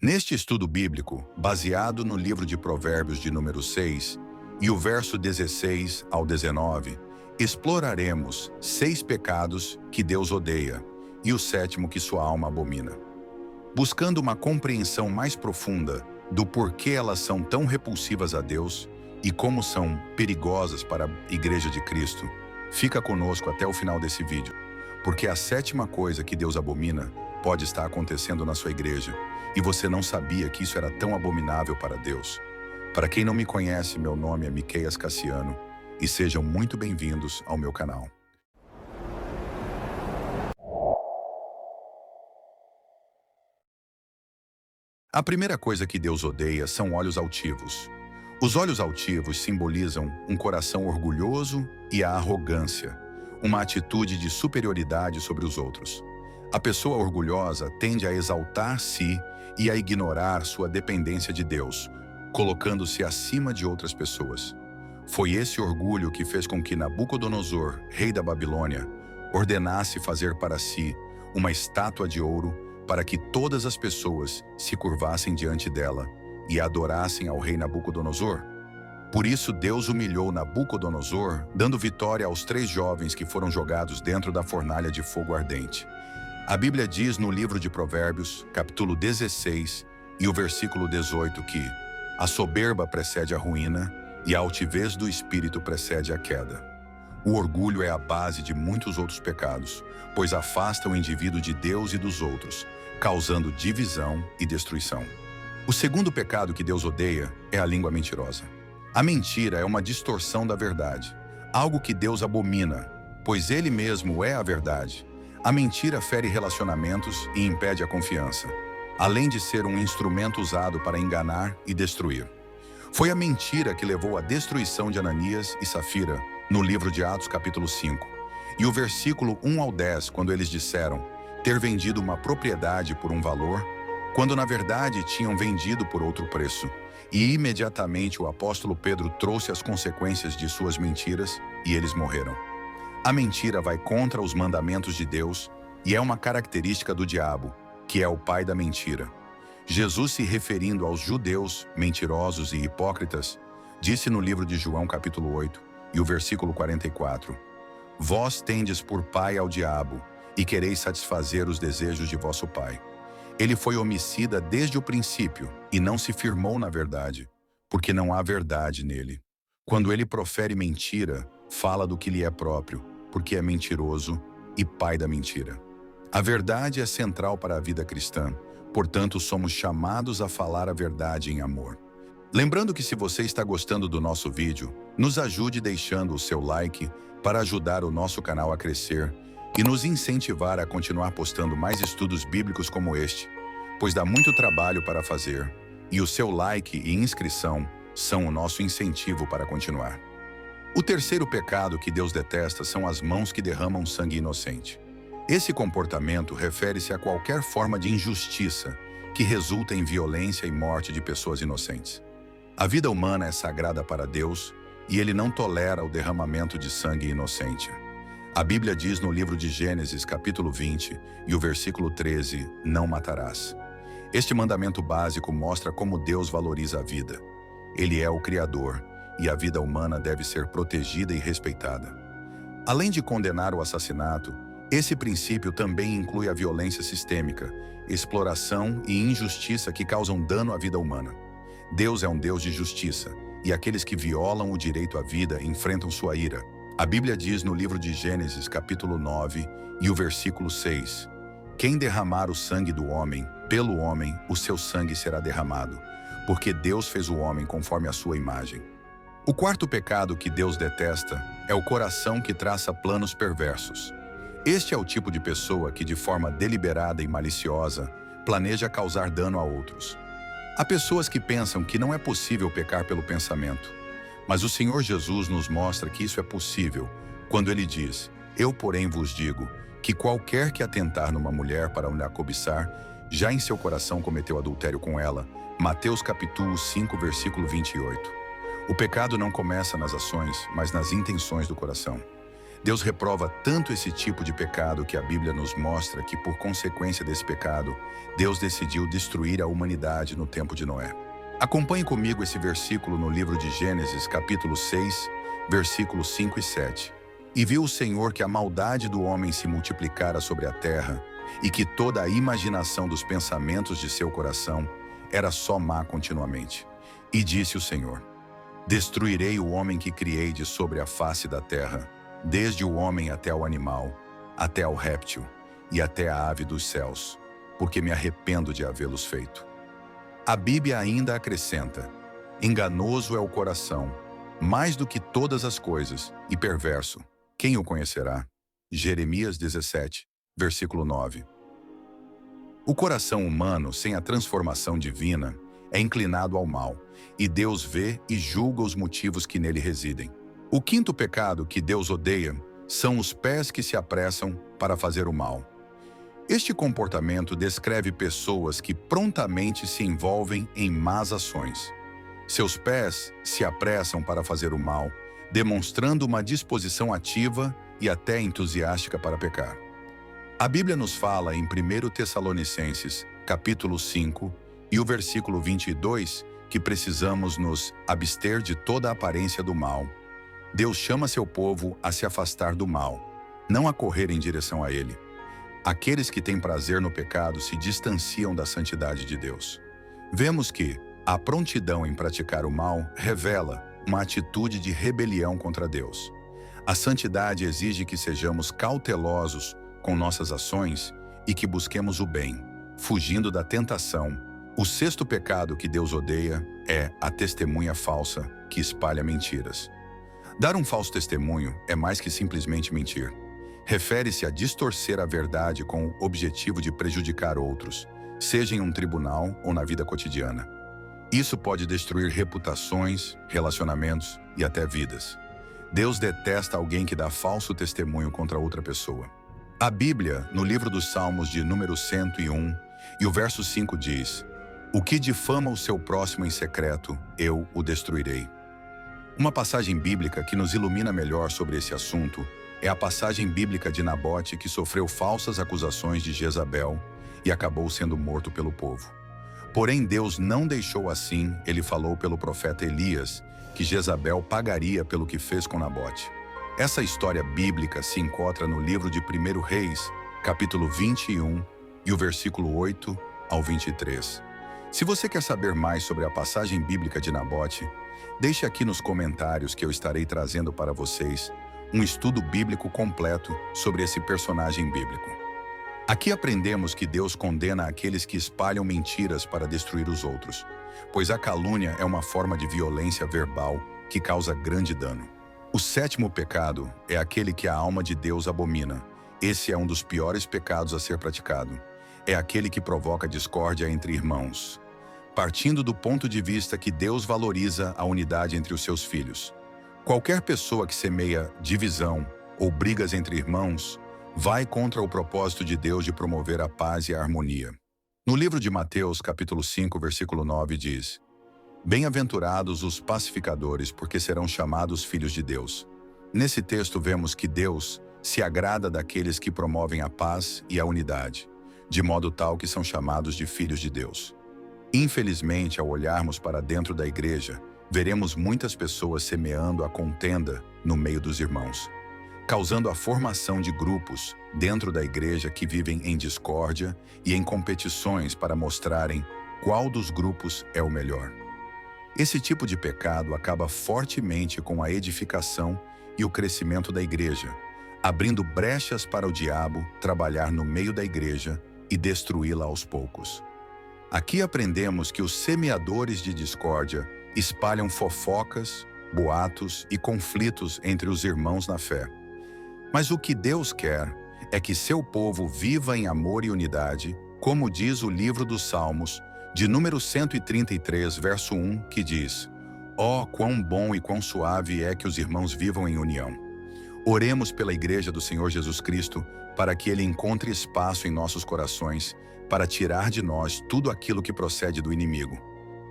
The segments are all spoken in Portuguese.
Neste estudo bíblico, baseado no livro de Provérbios de número 6 e o verso 16 ao 19, exploraremos 6 pecados que Deus odeia e o sétimo que sua alma abomina. Buscando uma compreensão mais profunda do porquê elas são tão repulsivas a Deus e como são perigosas para a Igreja de Cristo, fica conosco até o final desse vídeo, porque a sétima coisa que Deus abomina pode estar acontecendo na sua igreja e você não sabia que isso era tão abominável para Deus. Para quem não me conhece, meu nome é Miqueias Cassiano e sejam muito bem-vindos ao meu canal. A primeira coisa que Deus odeia são olhos altivos. Os olhos altivos simbolizam um coração orgulhoso e a arrogância, uma atitude de superioridade sobre os outros. A pessoa orgulhosa tende a exaltar-se e a ignorar sua dependência de Deus, colocando-se acima de outras pessoas. Foi esse orgulho que fez com que Nabucodonosor, rei da Babilônia, ordenasse fazer para si uma estátua de ouro para que todas as pessoas se curvassem diante dela e adorassem ao rei Nabucodonosor. Por isso Deus humilhou Nabucodonosor, dando vitória aos 3 jovens que foram jogados dentro da fornalha de fogo ardente. A Bíblia diz no livro de Provérbios, capítulo 16 e o versículo 18 que a soberba precede a ruína e a altivez do espírito precede a queda. O orgulho é a base de muitos outros pecados, pois afasta o indivíduo de Deus e dos outros, causando divisão e destruição. O segundo pecado que Deus odeia é a língua mentirosa. A mentira é uma distorção da verdade, algo que Deus abomina, pois Ele mesmo é a verdade. A mentira fere relacionamentos e impede a confiança, além de ser um instrumento usado para enganar e destruir. Foi a mentira que levou à destruição de Ananias e Safira, no livro de Atos capítulo 5, e o versículo 1 ao 10, quando eles disseram ter vendido uma propriedade por um valor, quando na verdade tinham vendido por outro preço. E imediatamente o apóstolo Pedro trouxe as consequências de suas mentiras e eles morreram. A mentira vai contra os mandamentos de Deus e é uma característica do diabo, que é o pai da mentira. Jesus, se referindo aos judeus mentirosos e hipócritas, disse no livro de João capítulo 8 e o versículo 44, Vós tendes por pai ao diabo e quereis satisfazer os desejos de vosso pai. Ele foi homicida desde o princípio e não se firmou na verdade, porque não há verdade nele. Quando ele profere mentira, fala do que lhe é próprio, porque é mentiroso e pai da mentira. A verdade é central para a vida cristã, portanto somos chamados a falar a verdade em amor. Lembrando que se você está gostando do nosso vídeo, nos ajude deixando o seu like para ajudar o nosso canal a crescer e nos incentivar a continuar postando mais estudos bíblicos como este, pois dá muito trabalho para fazer, e o seu like e inscrição são o nosso incentivo para continuar. O terceiro pecado que Deus detesta são as mãos que derramam sangue inocente. Esse comportamento refere-se a qualquer forma de injustiça que resulta em violência e morte de pessoas inocentes. A vida humana é sagrada para Deus e Ele não tolera o derramamento de sangue inocente. A Bíblia diz no livro de Gênesis, capítulo 20, e o versículo 13, não matarás. Este mandamento básico mostra como Deus valoriza a vida. Ele é o Criador e a vida humana deve ser protegida e respeitada. Além de condenar o assassinato, esse princípio também inclui a violência sistêmica, exploração e injustiça que causam dano à vida humana. Deus é um Deus de justiça, e aqueles que violam o direito à vida enfrentam sua ira. A Bíblia diz no livro de Gênesis, capítulo 9, e o versículo 6, Quem derramar o sangue do homem, pelo homem, o seu sangue será derramado, porque Deus fez o homem conforme a sua imagem. O quarto pecado que Deus detesta é o coração que traça planos perversos. Este é o tipo de pessoa que, de forma deliberada e maliciosa, planeja causar dano a outros. Há pessoas que pensam que não é possível pecar pelo pensamento, mas o Senhor Jesus nos mostra que isso é possível, quando Ele diz, Eu, porém, vos digo, que qualquer que atentar numa mulher para a cobiçar, já em seu coração cometeu adultério com ela. Mateus capítulo 5, versículo 28. O pecado não começa nas ações, mas nas intenções do coração. Deus reprova tanto esse tipo de pecado que a Bíblia nos mostra que, por consequência desse pecado, Deus decidiu destruir a humanidade no tempo de Noé. Acompanhe comigo esse versículo no livro de Gênesis, capítulo 6, versículos 5 e 7. E viu o Senhor que a maldade do homem se multiplicara sobre a terra, e que toda a imaginação dos pensamentos de seu coração era só má continuamente. E disse o Senhor: Destruirei o homem que criei de sobre a face da terra, desde o homem até o animal, até ao réptil e até a ave dos céus, porque me arrependo de havê-los feito. A Bíblia ainda acrescenta: enganoso é o coração, mais do que todas as coisas, e perverso. Quem o conhecerá? Jeremias 17, versículo 9. O coração humano, sem a transformação divina, é inclinado ao mal, e Deus vê e julga os motivos que nele residem. O quinto pecado que Deus odeia são os pés que se apressam para fazer o mal. Este comportamento descreve pessoas que prontamente se envolvem em más ações. Seus pés se apressam para fazer o mal, demonstrando uma disposição ativa e até entusiástica para pecar. A Bíblia nos fala em 1 Tessalonicenses, capítulo 5, e o versículo 22, que precisamos nos abster de toda a aparência do mal. Deus chama seu povo a se afastar do mal, não a correr em direção a ele. Aqueles que têm prazer no pecado se distanciam da santidade de Deus. Vemos que a prontidão em praticar o mal revela uma atitude de rebelião contra Deus. A santidade exige que sejamos cautelosos com nossas ações e que busquemos o bem, fugindo da tentação. O sexto pecado que Deus odeia é a testemunha falsa, que espalha mentiras. Dar um falso testemunho é mais que simplesmente mentir. Refere-se a distorcer a verdade com o objetivo de prejudicar outros, seja em um tribunal ou na vida cotidiana. Isso pode destruir reputações, relacionamentos e até vidas. Deus detesta alguém que dá falso testemunho contra outra pessoa. A Bíblia, no livro dos Salmos de número 101, e o verso 5 diz: O que difama o seu próximo em secreto, eu o destruirei. Uma passagem bíblica que nos ilumina melhor sobre esse assunto é a passagem bíblica de Nabote, que sofreu falsas acusações de Jezabel e acabou sendo morto pelo povo. Porém, Deus não deixou assim. Ele falou pelo profeta Elias que Jezabel pagaria pelo que fez com Nabote. Essa história bíblica se encontra no livro de 1 Reis, capítulo 21, e o versículo 8 ao 23. Se você quer saber mais sobre a passagem bíblica de Nabote, deixe aqui nos comentários que eu estarei trazendo para vocês um estudo bíblico completo sobre esse personagem bíblico. Aqui aprendemos que Deus condena aqueles que espalham mentiras para destruir os outros, pois a calúnia é uma forma de violência verbal que causa grande dano. O sétimo pecado é aquele que a alma de Deus abomina. Esse é um dos piores pecados a ser praticado. É aquele que provoca discórdia entre irmãos. Partindo do ponto de vista que Deus valoriza a unidade entre os seus filhos. Qualquer pessoa que semeia divisão ou brigas entre irmãos vai contra o propósito de Deus de promover a paz e a harmonia. No livro de Mateus, capítulo 5, versículo 9, diz: Bem-aventurados os pacificadores, porque serão chamados filhos de Deus. Nesse texto vemos que Deus se agrada daqueles que promovem a paz e a unidade, de modo tal que são chamados de filhos de Deus. Infelizmente, ao olharmos para dentro da igreja, veremos muitas pessoas semeando a contenda no meio dos irmãos, causando a formação de grupos dentro da igreja que vivem em discórdia e em competições para mostrarem qual dos grupos é o melhor. Esse tipo de pecado acaba fortemente com a edificação e o crescimento da igreja, abrindo brechas para o diabo trabalhar no meio da igreja e destruí-la aos poucos. Aqui aprendemos que os semeadores de discórdia espalham fofocas, boatos e conflitos entre os irmãos na fé. Mas o que Deus quer é que seu povo viva em amor e unidade, como diz o livro dos Salmos, de número 133, verso 1, que diz: Ó, quão bom e quão suave é que os irmãos vivam em união. Oremos pela Igreja do Senhor Jesus Cristo, para que Ele encontre espaço em nossos corações, para tirar de nós tudo aquilo que procede do inimigo.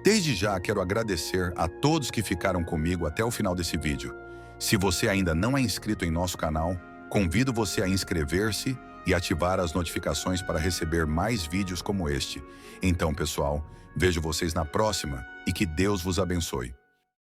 Desde já quero agradecer a todos que ficaram comigo até o final desse vídeo. Se você ainda não é inscrito em nosso canal, convido você a inscrever-se e ativar as notificações para receber mais vídeos como este. Então, pessoal, vejo vocês na próxima e que Deus vos abençoe.